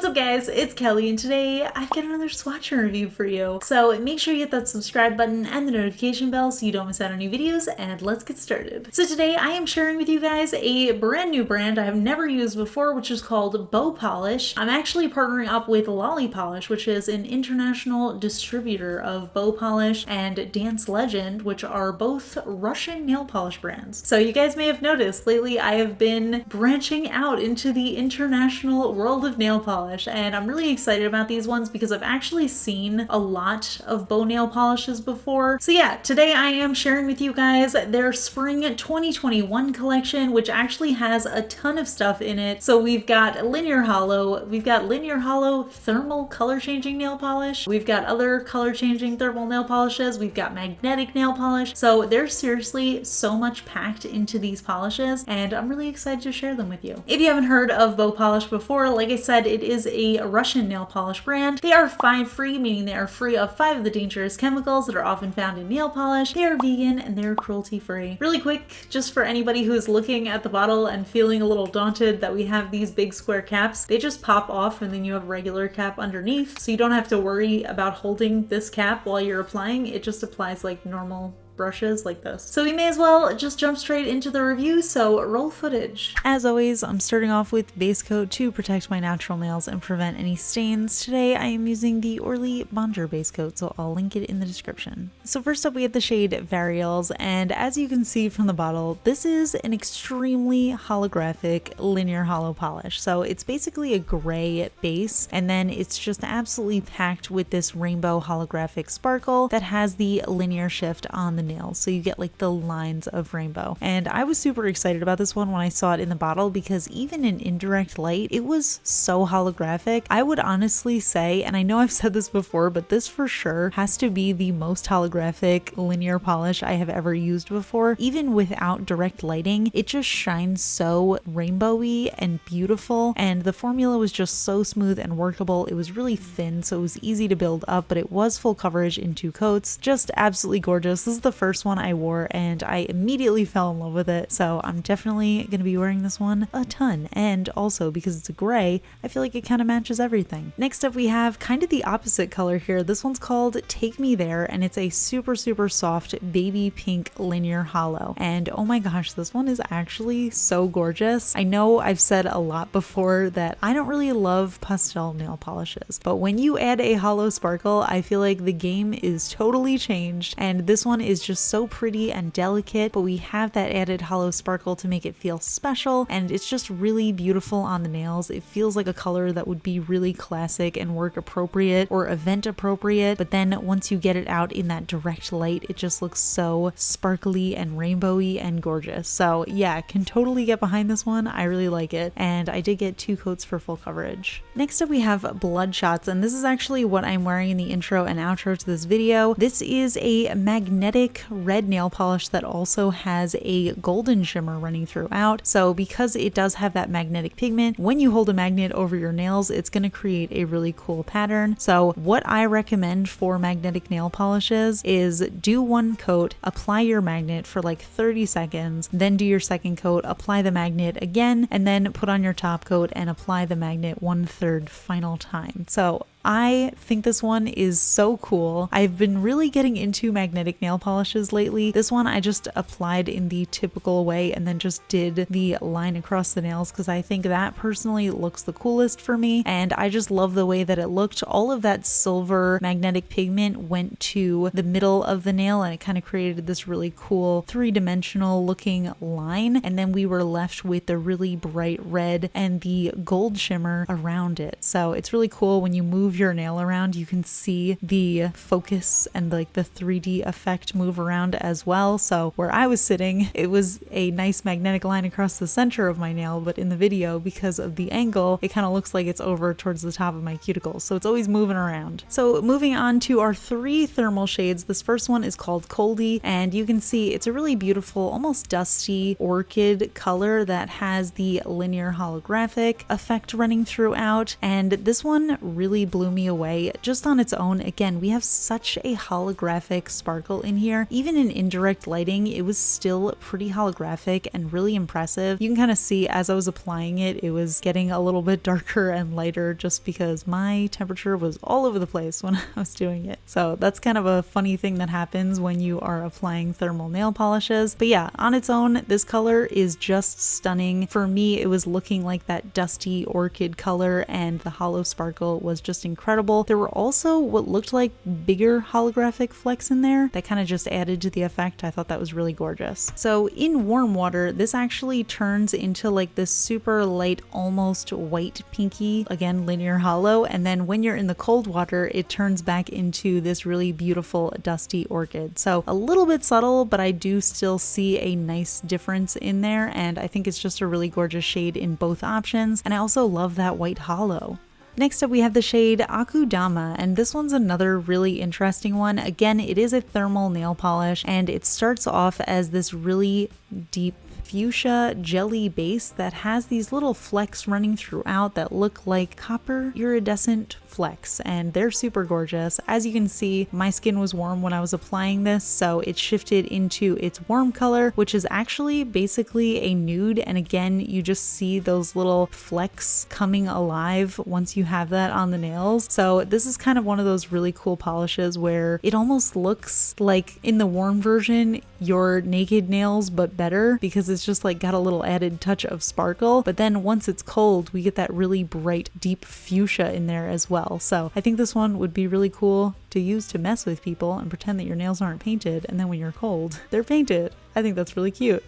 What's up guys, it's Kelly and today I've got another swatch review for you. So make sure you hit that subscribe button and the notification bell so you don't miss out on new videos, and let's get started. So today I am sharing with you guys a brand new brand I have never used before, which is called Polish. I'm actually partnering up with LolliPolish, which is an international distributor of Polish and Dance Legend, which are both Russian nail polish brands. So you guys may have noticed lately I have been branching out into the international world of nail polish, and I'm really excited about these ones because I've actually seen a lot of nail polishes before. So yeah, today I am sharing with you guys their spring 2021 collection, which actually has a ton of stuff in it. So we've got linear hollow, thermal color changing nail polish, we've got other color changing thermal nail polishes, we've got magnetic nail polish. So there's seriously so much packed into these polishes, and I'm really excited to share them with you. If you haven't heard of Polish before, like I said, it is a Russian nail polish brand. They are 5 free, meaning they are free of 5 of the dangerous chemicals that are often found in nail polish. They are vegan and they're cruelty free. Really quick, just for anybody who is looking at the bottle and feeling a little daunted that we have these big square caps, they just pop off and then you have a regular cap underneath, so you don't have to worry about holding this cap while you're applying. It just applies like normal brushes like this. So we may as well just jump straight into the review, so roll footage. As always, I'm starting off with base coat to protect my natural nails and prevent any stains. Today I am using the Orly Bonjour base coat, so I'll link it in the description. So first up we have the shade VARIALS, and as you can see from the bottle, this is an extremely holographic linear hollow polish. So it's basically a gray base, and then it's just absolutely packed with this rainbow holographic sparkle that has the linear shift on the nails, so you get like the lines of rainbow. And I was super excited about this one when I saw it in the bottle because even in indirect light it was so holographic. I would honestly say, and I know I've said this before, but this for sure has to be the most holographic linear polish I have ever used before. Even without direct lighting, it just shines so rainbowy and beautiful, and the formula was just so smooth and workable. It was really thin, so it was easy to build up, but it was full coverage in 2 coats. Just absolutely gorgeous. This is the first one I wore and I immediately fell in love with it, so I'm definitely going to be wearing this one a ton. And also because it's a gray, I feel like it kind of matches everything. Next up we have kind of the opposite color here. This one's called Take Me There, and it's a super soft baby pink linear hollow, and oh my gosh, this one is actually so gorgeous. I know I've said a lot before that I don't really love pastel nail polishes, but when you add a hollow sparkle, I feel like the game is totally changed, and this one is just so pretty and delicate, but we have that added hollow sparkle to make it feel special, and it's just really beautiful on the nails. It feels like a color that would be really classic and work appropriate or event appropriate, but then once you get it out in that direct light, it just looks so sparkly and rainbowy and gorgeous. So yeah, I can totally get behind this one. I really like it, and I did get 2 coats for full coverage. Next up we have Bloodshots, and this is actually what I'm wearing in the intro and outro to this video. This is a magnetic red nail polish that also has a golden shimmer running throughout. So because it does have that magnetic pigment, when you hold a magnet over your nails, it's going to create a really cool pattern. So what I recommend for magnetic nail polishes is do 1 coat, apply your magnet for like 30 seconds, then do your second coat, apply the magnet again, and then put on your top coat and apply the magnet 1/3 final time. So I think this one is so cool. I've been really getting into magnetic nail polishes lately. This one I just applied in the typical way and then just did the line across the nails because I think that personally looks the coolest for me, and I just love the way that it looked. All of that silver magnetic pigment went to the middle of the nail and it kind of created this really cool 3-dimensional looking line, and then we were left with the really bright red and the gold shimmer around it. So it's really cool when you move your nail around, you can see the focus and like the 3D effect move around as well. So where I was sitting, it was a nice magnetic line across the center of my nail, but in the video, because of the angle, it kind of looks like it's over towards the top of my cuticles. So it's always moving around. So moving on to our 3 thermal shades. This first one is called COLDY, and you can see it's a really beautiful, almost dusty orchid color that has the linear holographic effect running throughout. And this one really blew blew me away just on its own. Again, we have such a holographic sparkle in here. Even in indirect lighting, it was still pretty holographic and really impressive. You can kind of see as I was applying it, it was getting a little bit darker and lighter just because my temperature was all over the place when I was doing it. So that's kind of a funny thing that happens when you are applying thermal nail polishes. But yeah, on its own, this color is just stunning. For me, it was looking like that dusty orchid color, and the holo sparkle was just incredible. There were also what looked like bigger holographic flecks in there that kind of just added to the effect. I thought that was really gorgeous. So in warm water, this actually turns into like this super light, almost white pinky, again, linear holo. And then when you're in the cold water, it turns back into this really beautiful dusty orchid. So a little bit subtle, but I do still see a nice difference in there. And I think it's just a really gorgeous shade in both options. And I also love that white holo. Next up, we have the shade AKUDAMA, and this one's another really interesting one. Again, it is a thermal nail polish, and it starts off as this really deep fuchsia jelly base that has these little flecks running throughout that look like copper iridescent flecks, and they're super gorgeous. As you can see, my skin was warm when I was applying this, so it shifted into its warm color, which is actually basically a nude. And again, you just see those little flecks coming alive once you have that on the nails. So this is kind of one of those really cool polishes where it almost looks like in the warm version your naked nails, but better, because it's just like got a little added touch of sparkle. But then once it's cold, we get that really bright deep fuchsia in there as well. So I think this one would be really cool to use to mess with people and pretend that your nails aren't painted, and then when you're cold, they're painted. I think that's really cute.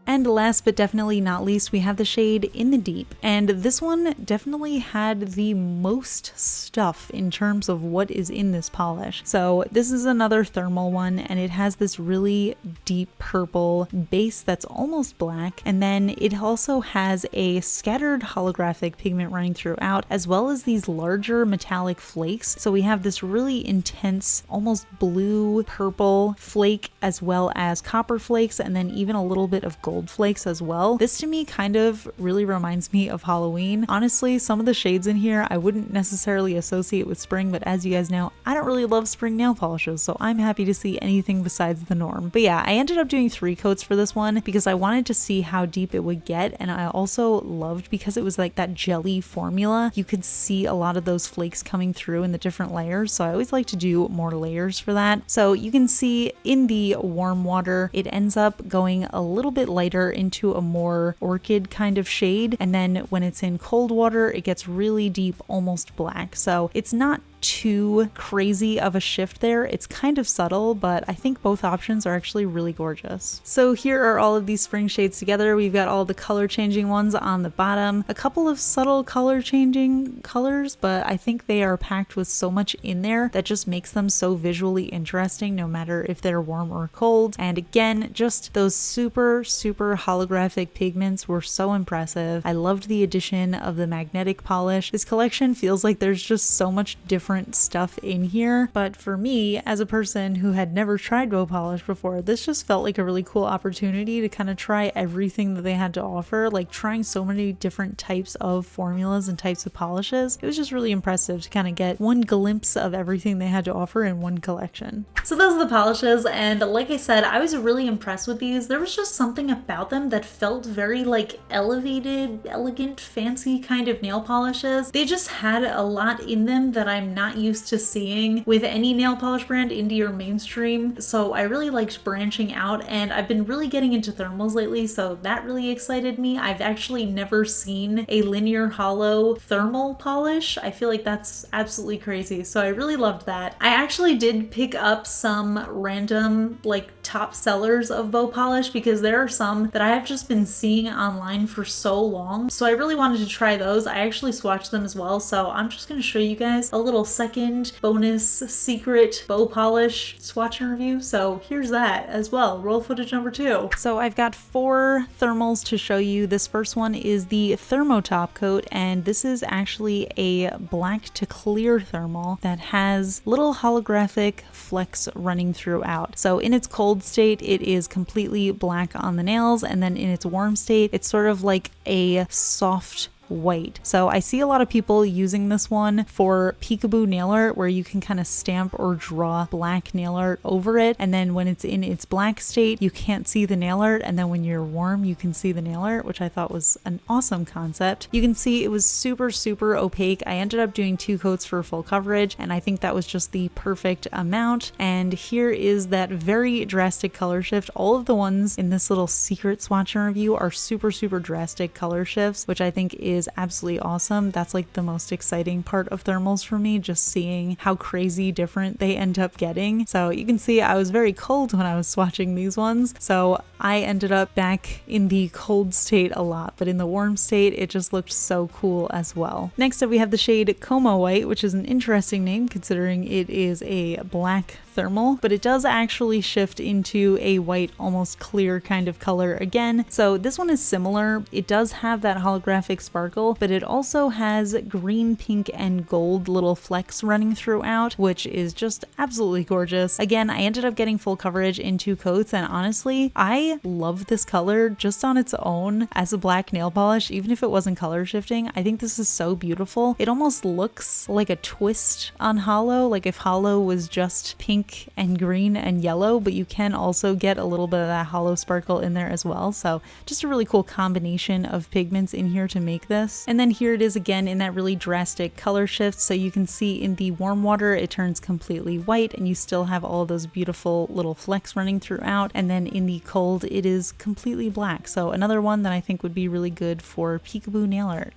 And last but definitely not least, we have the shade In the Deep. And this one definitely had the most stuff in terms of what is in this polish. So this is another thermal one, and it has this really deep purple base that's almost black. And then it also has a scattered holographic pigment running throughout, as well as these larger metallic flakes. So we have this really intense, almost blue purple flake, as well as copper flakes, and then even a little bit of gold flakes as well. This to me kind of really reminds me of Halloween. Honestly, some of the shades in here I wouldn't necessarily associate with spring, but as you guys know, I don't really love spring nail polishes, so I'm happy to see anything besides the norm. But yeah, I ended up doing 3 coats for this one because I wanted to see how deep it would get, and I also loved because it was like that jelly formula. You could see a lot of those flakes coming through in the different layers, so I always like to do more layers for that. So you can see in the warm water, it ends up going a little bit lighter into a more orchid kind of shade, and then when it's in cold water, it gets really deep, almost black. So it's not too crazy of a shift there. It's kind of subtle, but I think both options are actually really gorgeous. So here are all of these spring shades together. We've got all the color changing ones on the bottom, a couple of subtle color changing colors, but I think they are packed with so much in there that just makes them so visually interesting, no matter if they're warm or cold. And again, just those super holographic pigments were so impressive. I loved the addition of the magnetic polish. This collection feels like there's just so much different stuff in here, but for me, as a person who had never tried bow polish before, this just felt like a really cool opportunity to kind of try everything that they had to offer, like trying so many different types of formulas and types of polishes. It was just really impressive to kind of get one glimpse of everything they had to offer in one collection. So those are the polishes, and like I said, I was really impressed with these. There was just something about them that felt very like elevated, elegant, fancy kind of nail polishes. They just had a lot in them that I'm not used to seeing with any nail polish brand, indie or mainstream. So I really liked branching out, and I've been really getting into thermals lately, so that really excited me. I've actually never seen a linear holo thermal polish. I feel like that's absolutely crazy, so I really loved that. I actually did pick up some random like top sellers of bow polish because there are some that I have just been seeing online for so long, so I really wanted to try those. I actually swatched them as well, so I'm just going to show you guys a little second bonus secret bow polish swatch and review. So here's that as well, roll footage number 2. So I've got 4 thermals to show you. This first one is the Thermo top coat, and this is actually a black to clear thermal that has little holographic flecks running throughout. So in its cold state, it is completely black on the nails, and then in its warm state, it's sort of like a soft white. So I see a lot of people using this one for peekaboo nail art where you can kind of stamp or draw black nail art over it, and then when it's in its black state you can't see the nail art, and then when you're warm you can see the nail art, which I thought was an awesome concept. You can see it was super opaque. I ended up doing 2 coats for full coverage, and I think that was just the perfect amount. And here is that very drastic color shift. All of the ones in this little secret swatch review are super drastic color shifts, which I think is absolutely awesome. That's like the most exciting part of thermals for me, just seeing how crazy different they end up getting. So you can see I was very cold when I was swatching these ones, so I ended up back in the cold state a lot, but in the warm state it just looked so cool as well. Next up we have the shade COMA White, which is an interesting name considering it is a black thermal, but it does actually shift into a white, almost clear kind of color again. So this one is similar. It does have that holographic sparkle, but it also has green, pink, and gold little flecks running throughout, which is just absolutely gorgeous. Again, I ended up getting full coverage in 2 coats, and honestly, I love this color just on its own as a black nail polish, even if it wasn't color shifting. I think this is so beautiful. It almost looks like a twist on Holo, like if Holo was just pink and green and yellow, but you can also get a little bit of that Holo sparkle in there as well. So just a really cool combination of pigments in here to make this. And then here it is again in that really drastic color shift. So you can see in the warm water it turns completely white and you still have all those beautiful little flecks running throughout, and then in the cold it is completely black. So another one that I think would be really good for peekaboo nail art.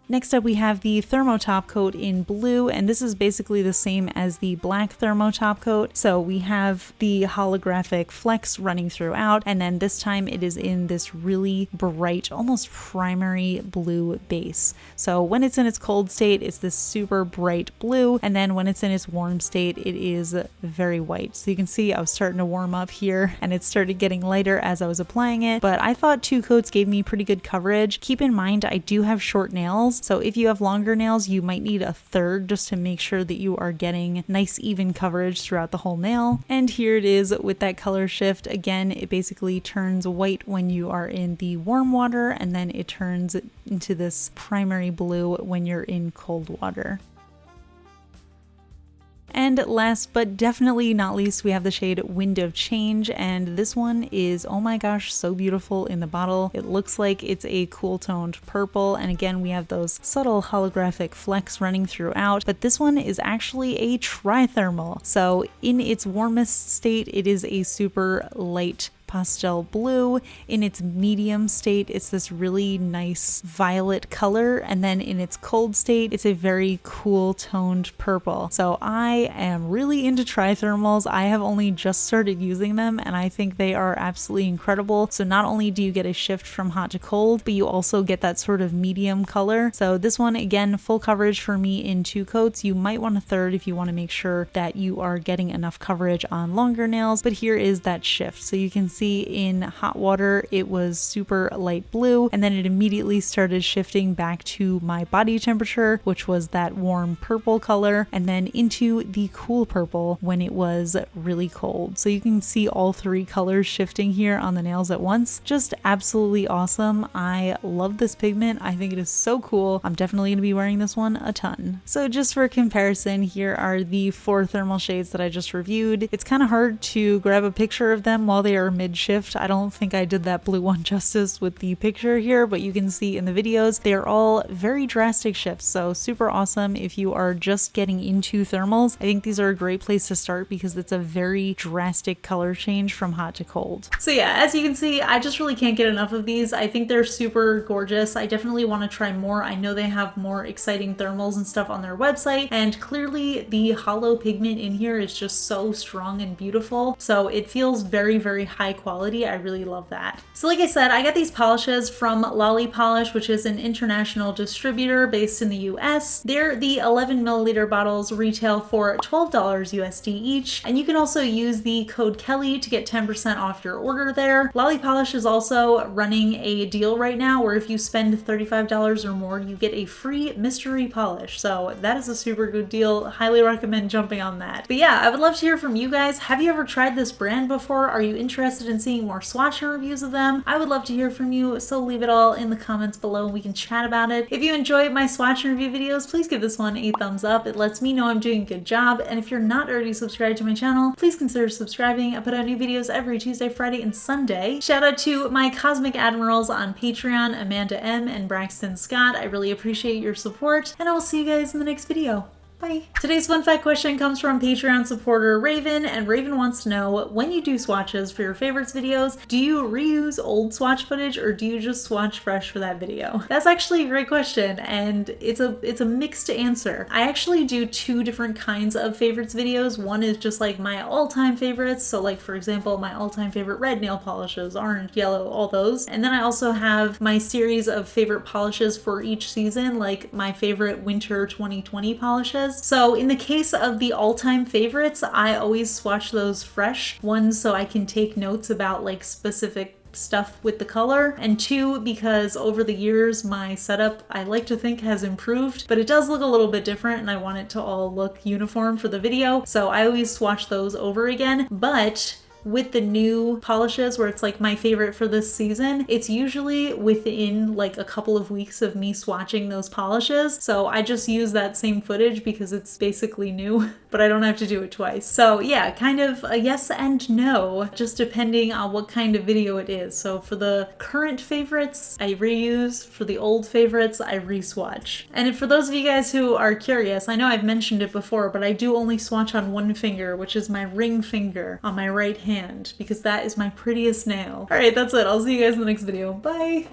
Next up we have the Thermo top coat in blue, and this is basically the same as the black Thermo top coat. So we have the holographic flecks running throughout, and then this time it is in this really bright, almost primary blue base. So when it's in its cold state, it's this super bright blue, and then when it's in its warm state, it is very white. So you can see I was starting to warm up here, and it started getting lighter as I was applying it, but I thought 2 coats gave me pretty good coverage. Keep in mind, I do have short nails, so if you have longer nails, you might need a third just to make sure that you are getting nice even coverage throughout the whole nail. And here it is with that color shift. Again, it basically turns white when you are in the warm water, and then it turns into this primary blue when you're in cold water. And last but definitely not least, we have the shade Wind of Change, and this one is, oh my gosh, so beautiful in the bottle. It looks like it's a cool toned purple, and again we have those subtle holographic flecks running throughout, but this one is actually a trithermal. So in its warmest state it is a super light pastel blue. In its medium state, it's this really nice violet color, and then in its cold state, it's a very cool toned purple. So I am really into trithermals. I have only just started using them, and I think they are absolutely incredible. So not only do you get a shift from hot to cold, but you also get that sort of medium color. So this one, again, full coverage for me in 2 coats. You might want a third if you want to make sure that you are getting enough coverage on longer nails, but here is that shift. So you can see in hot water it was super light blue, and then it immediately started shifting back to my body temperature, which was that warm purple color, and then into the cool purple when it was really cold. So you can see all 3 colors shifting here on the nails at once. Just absolutely awesome. I love this pigment. I think it is so cool. I'm definitely going to be wearing this one a ton. So just for comparison, here are the 4 thermal shades that I just reviewed. It's kind of hard to grab a picture of them while they are mid-shift. I don't think I did that blue one justice with the picture here, but you can see in the videos they are all very drastic shifts, so super awesome if you are just getting into thermals. I think these are a great place to start because it's a very drastic color change from hot to cold. So yeah, as you can see, I just really can't get enough of these. I think they're super gorgeous. I definitely want to try more. I know they have more exciting thermals and stuff on their website, and clearly the Holo pigment in here is just so strong and beautiful, so it feels very high quality. I really love that. So like I said, I got these polishes from LolliPolish, which is an international distributor based in the US. They're the 11 milliliter bottles, retail for $12 USD each, and you can also use the code KELLI to get 10% off your order there. LolliPolish is also running a deal right now where if you spend $35 or more, you get a free mystery polish. So that is a super good deal. Highly recommend jumping on that. But yeah, I would love to hear from you guys. Have you ever tried this brand before? Are you interested interested in seeing more swatch reviews of them, I would love to hear from you, so leave it all in the comments below and we can chat about it. If you enjoy my swatch review videos, please give this one a thumbs up. It lets me know I'm doing a good job, and if you're not already subscribed to my channel, please consider subscribing. I put out new videos every Tuesday, Friday, and Sunday. Shout out to my Cosmic Admirals on Patreon, Amanda M. and Braxton Scott. I really appreciate your support, and I will see you guys in the next video. Bye. Today's fun fact question comes from Patreon supporter Raven, and Raven wants to know, when you do swatches for your favorites videos, do you reuse old swatch footage or do you just swatch fresh for that video? That's actually a great question, and it's a mixed answer. I actually do two different kinds of favorites videos. One is just like my all-time favorites, so like for example my all-time favorite red nail polishes, orange, yellow, all those. And then I also have my series of favorite polishes for each season, like my favorite winter 2020 polishes. So in the case of the all-time favorites, I always swatch those fresh. One, so I can take notes about like specific stuff with the color, and two, because over the years my setup, I like to think, has improved, but it does look a little bit different and I want it to all look uniform for the video, so I always swatch those over again. But with the new polishes, where it's like my favorite for this season, it's usually within like a couple of weeks of me swatching those polishes. So I just use that same footage because it's basically new, but I don't have to do it twice. So yeah, kind of a yes and no, just depending on what kind of video it is. So for the current favorites, I reuse. For the old favorites, I re-swatch. And for those of you guys who are curious, I know I've mentioned it before, but I do only swatch on one finger, which is my ring finger on my right hand, because that is my prettiest nail. All right, that's it. I'll see you guys in the next video. Bye.